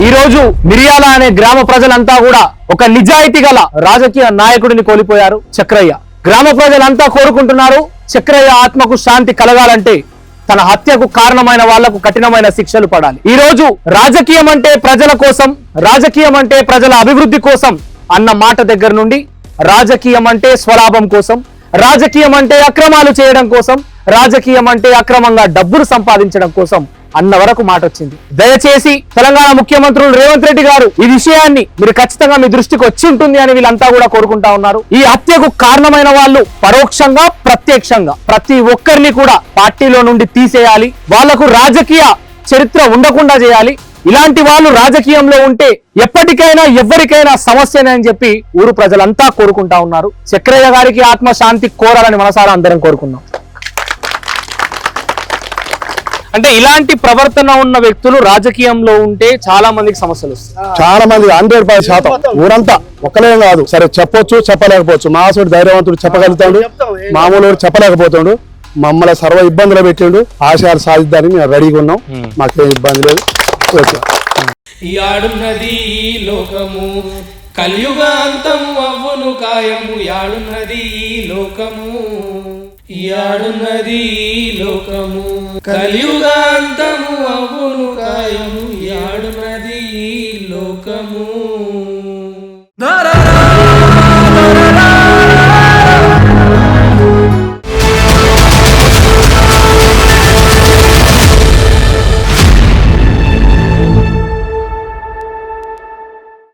ఈ రోజు మిరియాల అనే గ్రామ ప్రజలంతా కూడా ఒక నిజాయితీ గల రాజకీయ నాయకుడిని కోల్పోయారు. చక్రయ్య గ్రామ ప్రజలంతా కోరుకుంటున్నారు చక్రయ్య ఆత్మకు శాంతి కలగాలంటే తన హత్యకు కారణమైన వాళ్లకు కఠినమైన శిక్షలు పడాలి. ఈ రోజు రాజకీయం అంటే ప్రజల కోసం, రాజకీయం అంటే ప్రజల అభివృద్ధి కోసం అన్న మాట దగ్గర నుండి రాజకీయం అంటే స్వలాభం కోసం, రాజకీయం అంటే అక్రమాలు చేయడం కోసం, రాజకీయం అంటే అక్రమంగా డబ్బులు సంపాదించడం కోసం అన్న వరకు మాట వచ్చింది. దయచేసి తెలంగాణ ముఖ్యమంత్రులు రేవంత్ రెడ్డి గారు ఈ విషయాన్ని మీరు ఖచ్చితంగా మీ దృష్టికి వచ్చి ఉంటుంది అని వీళ్ళంతా కూడా కోరుకుంటా ఉన్నారు. ఈ హత్యకు కారణమైన వాళ్ళు పరోక్షంగా ప్రత్యక్షంగా ప్రతి ఒక్కరిని కూడా పార్టీలో నుండి తీసేయాలి. వాళ్లకు రాజకీయ చరిత్ర ఉండకుండా చేయాలి. ఇలాంటి వాళ్ళు రాజకీయంలో ఉంటే ఎప్పటికైనా ఎవరికైనా సమస్యనే అని చెప్పి ఊరు ప్రజలంతా కోరుకుంటా ఉన్నారు. చక్రయ్య గారికి ఆత్మశాంతి కోరాలని మనసారా అందరం కోరుకున్నాం. అంటే ఇలాంటి ప్రవర్తన ఉన్న వ్యక్తులు రాజకీయంలో ఉంటే చాలా మందికి సమస్యలు వస్తాయి. చాలా మంది 100% ఊరంతా ఒక్కలే కాదు. సరే చెప్పొచ్చు, చెప్పలేకపోవచ్చు. మాసోడు ధైర్యవంతుడు చెప్పగలుగుతాడు, మామూలు చెప్పలేకపోతాడు. మమ్మల్ని సర్వ ఇబ్బందులు పెట్టిండు. ఆశయాలు సాధిద్దానికి మేము రెడీగా ఉన్నాం. మాకేం ఇబ్బంది లేదు. యాడున్నది లోకము కలియుగాంతము అవ్వును కాయము. యాడున్నది లోకము, యాడున్నది లోకము కలియుగాంతము